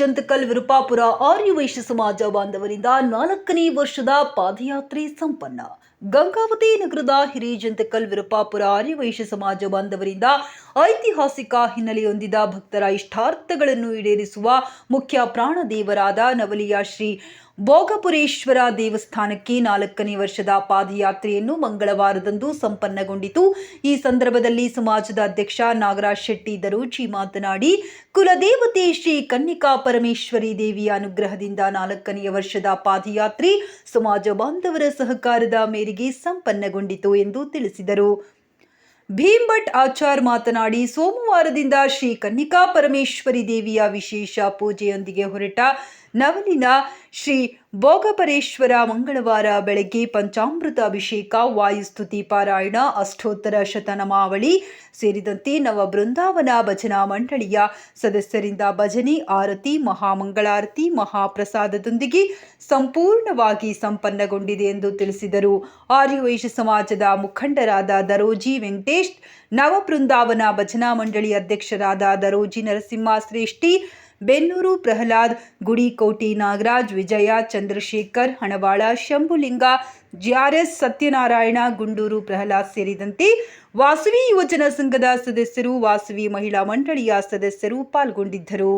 ಹಿರೇಜಂತಕಲ್ ವಿರುಪಾಪುರ ಆರ್ಯವೈಶ್ಯ ಸಮಾಜ ಬಾಂಧವರಿಂದ 4ನೇ ವರ್ಷದ ಪಾದಯಾತ್ರೆ ಸಂಪನ್ನ. ಗಂಗಾವತಿ ನಗರದ ಹಿರೇಜಂತಕಲ್ ವಿರುಪಾಪುರ ಆರ್ಯವೈಶ್ಯ ಸಮಾಜ ಬಾಂಧವರಿಂದ ಐತಿಹಾಸಿಕ ಹಿನ್ನೆಲೆ ಹೊಂದಿದ ಭಕ್ತರ ಇಷ್ಟಾರ್ಥಗಳನ್ನು ಈಡೇರಿಸುವ ಮುಖ್ಯ ಪ್ರಾಣದೇವರಾದ ನವಲಿಯ ಶ್ರೀ ಭೋಗಪುರೇಶ್ವರ ದೇವಸ್ಥಾನಕ್ಕೆ 4ನೇ ವರ್ಷದ ಪಾದಯಾತ್ರೆಯನ್ನು ಮಂಗಳವಾರದಂದು ಸಂಪನ್ನಗೊಂಡಿತು. ಈ ಸಂದರ್ಭದಲ್ಲಿ ಸಮಾಜದ ಅಧ್ಯಕ್ಷ ನಾಗರಾಜ್ ಶೆಟ್ಟಿ ದರೋಜಿ ಮಾತನಾಡಿ, ಕುಲದೇವತೆ ಶ್ರೀ ಕನ್ನಿಕಾ ಪರಮೇಶ್ವರಿ ದೇವಿಯ ಅನುಗ್ರಹದಿಂದ 4ನೇ ವರ್ಷದ ಪಾದಯಾತ್ರೆ ಸಮಾಜ ಬಾಂಧವರ ಸಹಕಾರದ ಮೇರೆಗೆ ಸಂಪನ್ನಗೊಂಡಿತು ಎಂದು ತಿಳಿಸಿದರು. ಭೀಮ್ಭಟ್ ಆಚಾರ್ ಮಾತನಾಡಿ, ಸೋಮವಾರದಿಂದ ಶ್ರೀ ಕನ್ನಿಕಾ ಪರಮೇಶ್ವರಿ ದೇವಿಯ ವಿಶೇಷ ಪೂಜೆಯೊಂದಿಗೆ ಹೊರಟ ನವಲಿನ ಶ್ರೀ ಭೋಗಪರೇಶ್ವರ ಮಂಗಳವಾರ ಬೆಳಗ್ಗೆ ಪಂಚಾಮೃತ ಅಭಿಷೇಕ, ವಾಯುಸ್ತುತಿ ಪಾರಾಯಣ, ಅಷ್ಟೋತ್ತರ ಶತನಾಮಾವಳಿ ಸೇರಿದಂತೆ ನವ ಬೃಂದಾವನ ಭಜನಾ ಮಂಡಳಿಯ ಸದಸ್ಯರಿಂದ ಭಜನೆ, ಆರತಿ, ಮಹಾಮಂಗಳಾರತಿ, ಮಹಾಪ್ರಸಾದದೊಂದಿಗೆ ಸಂಪೂರ್ಣವಾಗಿ ಸಂಪನ್ನಗೊಂಡಿದೆ ಎಂದು ತಿಳಿಸಿದರು. ಆರ್ಯವೈಶ್ಯ ಸಮಾಜದ ಮುಖಂಡರಾದ ದರೋಜಿ ವೆಂಕಟೇಶ್, ನವ ಬೃಂದಾವನ ಭಜನಾ ಮಂಡಳಿ ಅಧ್ಯಕ್ಷರಾದ ದರೋಜಿ ನರಸಿಂಹ ಶ್ರೇಷ್ಠಿ, ಬೆನ್ನೂರು ಪ್ರಹ್ಲಾದ್, ಗುಡಿಕೋಟಿ ನಾಗರಾಜ್, ವಿಜಯ, ಚಂದ್ರಶೇಖರ್, ಹಣವಾಳ, ಶಂಭುಲಿಂಗ, ಜಿಆರ್ಎಸ್ ಸತ್ಯನಾರಾಯಣ, ಗುಂಡೂರು ಪ್ರಹ್ಲಾದ್ ಸೇರಿದಂತೆ ವಾಸವಿ ಯುವಜನ ಸಂಘದ ಸದಸ್ಯರು, ವಾಸವಿ ಮಹಿಳಾ ಮಂಡಳಿಯ ಸದಸ್ಯರು ಪಾಲ್ಗೊಂಡಿದ್ದರು.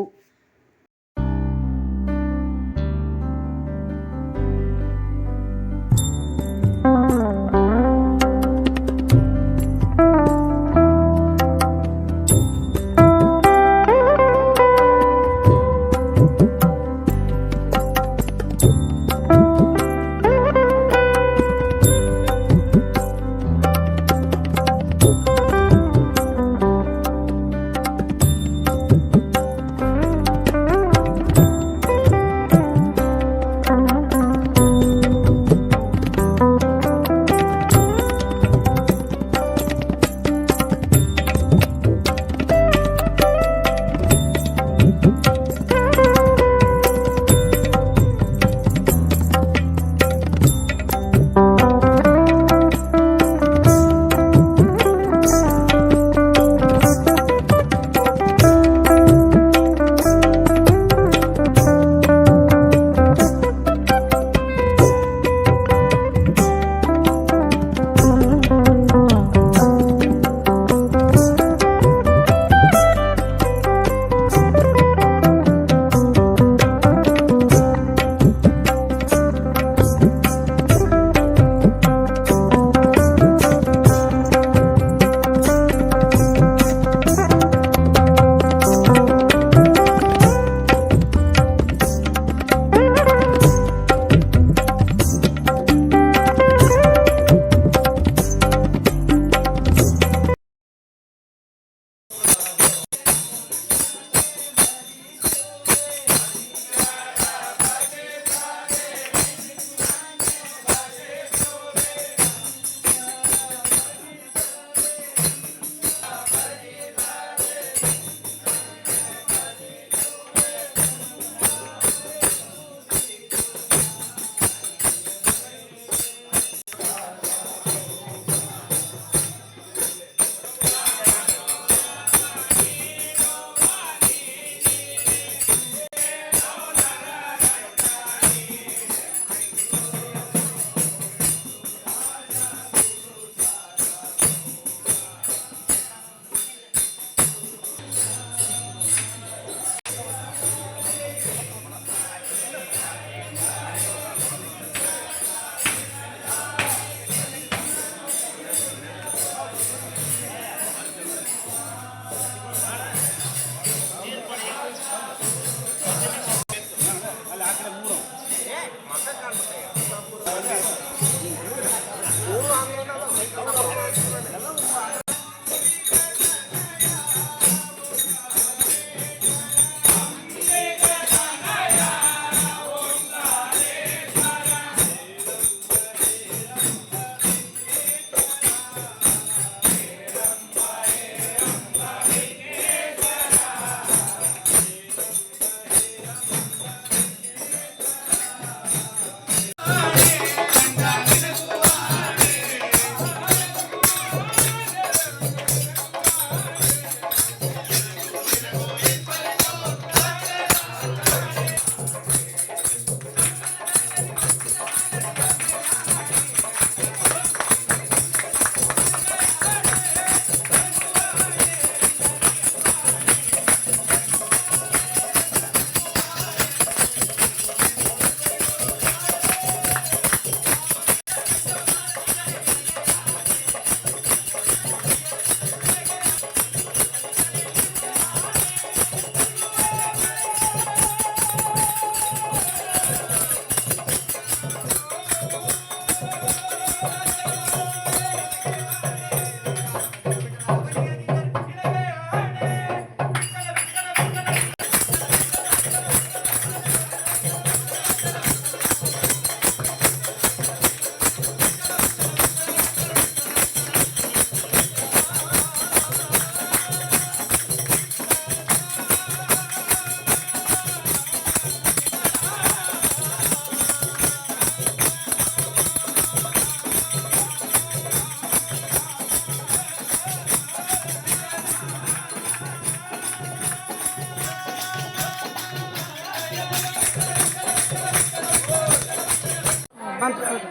ಬಂತು ಸರ್.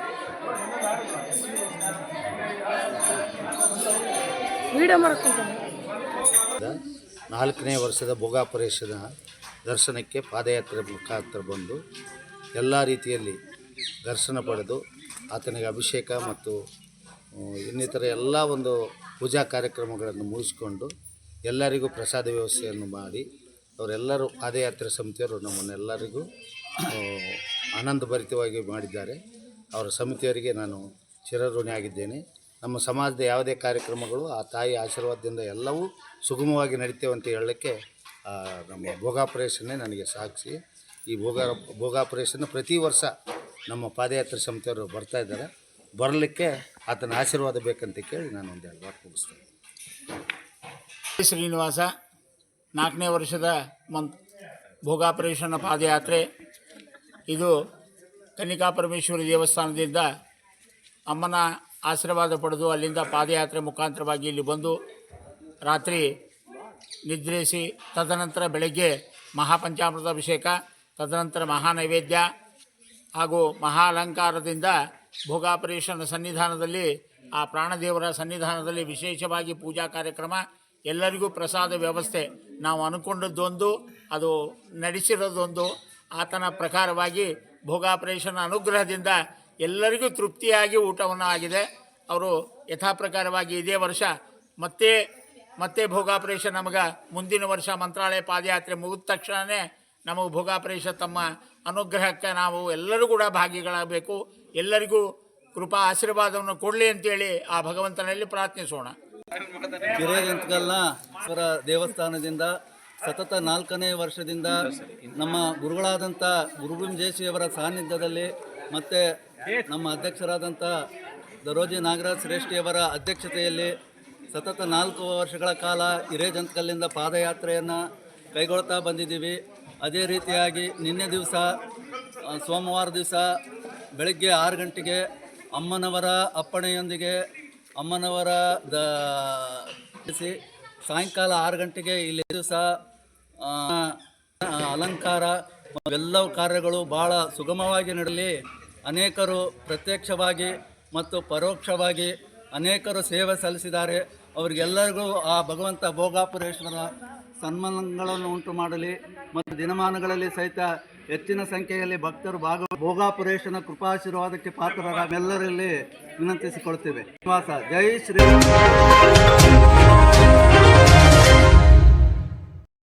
ವಿಡಿಯೋ ಮಾಡಕ್ಕೆ 4ನೇ ವರ್ಷದ ಭೋಗಾಪುರೇಶನ ದರ್ಶನಕ್ಕೆ ಪಾದಯಾತ್ರೆ ಮುಖಾಂತರ ಬಂದು ಎಲ್ಲ ರೀತಿಯಲ್ಲಿ ದರ್ಶನ ಪಡೆದು ಆತನಿಗೆ ಅಭಿಷೇಕ ಮತ್ತು ಇನ್ನಿತರ ಎಲ್ಲ ಒಂದು ಪೂಜಾ ಕಾರ್ಯಕ್ರಮಗಳನ್ನು ಮುಗಿಸ್ಕೊಂಡು ಎಲ್ಲರಿಗೂ ಪ್ರಸಾದ ವ್ಯವಸ್ಥೆಯನ್ನು ಮಾಡಿ ಅವರೆಲ್ಲರೂ ಪಾದಯಾತ್ರೆ ಸಮಿತಿಯವರು ನಮ್ಮನ್ನೆಲ್ಲರಿಗೂ ಆನಂದಭರಿತವಾಗಿ ಮಾಡಿದ್ದಾರೆ. ಅವರ ಸಮಿತಿಯವರಿಗೆ ನಾನು ಚಿರಋಣಿಯಾಗಿದ್ದೇನೆ. ನಮ್ಮ ಸಮಾಜದ ಯಾವುದೇ ಕಾರ್ಯಕ್ರಮಗಳು ಆ ತಾಯಿ ಆಶೀರ್ವಾದದಿಂದ ಎಲ್ಲವೂ ಸುಗಮವಾಗಿ ನಡೀತೇವೆ ಅಂತ ಹೇಳಲಿಕ್ಕೆ ನಮ್ಮ ಭೋಗಾಪುರೇಶನ್ನೇ ನನಗೆ ಸಾಕ್ಷಿ. ಈ ಭೋಗಾಪುರೇಶನ್ ಪ್ರತಿ ವರ್ಷ ನಮ್ಮ ಪಾದಯಾತ್ರೆ ಸಮಿತಿಯವರು ಬರ್ತಾಯಿದ್ದಾರೆ. ಬರಲಿಕ್ಕೆ ಆತನ ಆಶೀರ್ವಾದ ಬೇಕಂತ ಕೇಳಿ ನಾನು ಒಂದೆರಡು ಮಾತು ಮುಗಿಸ್ತೇನೆ. ಶ್ರೀನಿವಾಸ 4ನೇ ವರ್ಷದ ಭೋಗಾಪುರೇಶನ ಪಾದಯಾತ್ರೆ. ಇದು ಕನ್ನಿಕಾ ಪರಮೇಶ್ವರಿ ದೇವಸ್ಥಾನದಿಂದ ಅಮ್ಮನ ಆಶೀರ್ವಾದ ಪಡೆದು ಅಲ್ಲಿಂದ ಪಾದಯಾತ್ರೆ ಮುಖಾಂತರವಾಗಿ ಇಲ್ಲಿ ಬಂದು ರಾತ್ರಿ ನಿದ್ರಿಸಿ ತದನಂತರ ಬೆಳಗ್ಗೆ ಮಹಾಪಂಚಾಮೃತ ಅಭಿಷೇಕ, ತದನಂತರ ಮಹಾನೈವೇದ್ಯ ಹಾಗೂ ಮಹಾಲಂಕಾರದಿಂದ ಭೋಗಾಪುರೇಶನ ಸನ್ನಿಧಾನದಲ್ಲಿ ಆ ಪ್ರಾಣದೇವರ ಸನ್ನಿಧಾನದಲ್ಲಿ ವಿಶೇಷವಾಗಿ ಪೂಜಾ ಕಾರ್ಯಕ್ರಮ, ಎಲ್ಲರಿಗೂ ಪ್ರಸಾದ ವ್ಯವಸ್ಥೆ. ನಾವು ಅಂದ್ಕೊಂಡದ್ದೊಂದು, ಅದು ನಡೆಸಿರೋದೊಂದು. ಆತನ ಪ್ರಕಾರವಾಗಿ ಭೋಗಾಪುರೇಶನ ಅನುಗ್ರಹದಿಂದ ಎಲ್ಲರಿಗೂ ತೃಪ್ತಿಯಾಗಿ ಊಟವನ್ನು ಆಗಿದೆ. ಅವರು ಯಥಾ ಪ್ರಕಾರವಾಗಿ ಇದೇ ವರ್ಷ ಮತ್ತೆ ಭೋಗಾಪುರೇಶ ನಮಗೆ ಮುಂದಿನ ವರ್ಷ ಮಂತ್ರಾಲಯ ಪಾದಯಾತ್ರೆ ಮುಗಿದ ತಕ್ಷಣವೇ ನಮಗೆ ಭೋಗಾಪುರೇಶ ತಮ್ಮ ಅನುಗ್ರಹಕ್ಕೆ ನಾವು ಎಲ್ಲರೂ ಕೂಡ ಭಾಗಿಗಳಾಗಬೇಕು. ಎಲ್ಲರಿಗೂ ಕೃಪಾ ಆಶೀರ್ವಾದವನ್ನು ಕೊಡಲಿ ಅಂತೇಳಿ ಆ ಭಗವಂತನಲ್ಲಿ ಪ್ರಾರ್ಥಿಸೋಣ. ಹಿರೇಗಂತಕಲ್ನ ದೇವಸ್ಥಾನದಿಂದ ಸತತ 4ನೇ ವರ್ಷದಿಂದ ನಮ್ಮ ಗುರುಗಳಾದಂಥ ಗುರುಭೀಮಜೇಶಿಯವರ ಸಾನ್ನಿಧ್ಯದಲ್ಲಿ ಮತ್ತು ನಮ್ಮ ಅಧ್ಯಕ್ಷರಾದಂಥ ದರೋಜಿ ನಾಗರಾಜ್ ಶ್ರೇಷ್ಠಿಯವರ ಅಧ್ಯಕ್ಷತೆಯಲ್ಲಿ ಸತತ 4 ವರ್ಷಗಳ ಕಾಲ ಹಿರೇಜಂತಕಲ್ಲಿಂದ ಪಾದಯಾತ್ರೆಯನ್ನು ಕೈಗೊಳ್ತಾ ಬಂದಿದ್ದೀವಿ. ಅದೇ ರೀತಿಯಾಗಿ ನಿನ್ನೆ ದಿವಸ ಸೋಮವಾರ ದಿವಸ ಬೆಳಗ್ಗೆ 6 ಗಂಟೆಗೆ ಅಮ್ಮನವರ ಅಪ್ಪಣೆಯೊಂದಿಗೆ ಅಮ್ಮನವರ ಸಾಯಂಕಾಲ 6 ಗಂಟೆಗೆ ಇಲ್ಲಿ ದಿವಸ ಅಲಂಕಾರ ಎಲ್ಲವೂ ಕಾರ್ಯಗಳು ಭಾಳ ಸುಗಮವಾಗಿ ನಡೆಯಲಿ. ಅನೇಕರು ಪ್ರತ್ಯಕ್ಷವಾಗಿ ಮತ್ತು ಪರೋಕ್ಷವಾಗಿ ಅನೇಕರು ಸೇವೆ ಸಲ್ಲಿಸಿದ್ದಾರೆ. ಅವರಿಗೆಲ್ಲರಿಗೂ ಆ ಭಗವಂತ ಭೋಗಾಪುರೇಶ್ವರ ಸನ್ಮಾನಗಳನ್ನು ಉಂಟು ಮಾಡಲಿ ಮತ್ತು ದಿನಮಾನಗಳಲ್ಲಿ ಸಹಿತ ಹೆಚ್ಚಿನ ಸಂಖ್ಯೆಯಲ್ಲಿ ಭಕ್ತರು ಭೋಗಾಪುರೇಶನ ಕೃಪಾಶೀರ್ವಾದಕ್ಕೆ ಪಾತ್ರರಾಗಿ ವಿನಂತಿಸಿಕೊಳ್ತೇವೆ. ಶ್ರೀನಿವಾಸ, ಜೈ ಶ್ರೀ.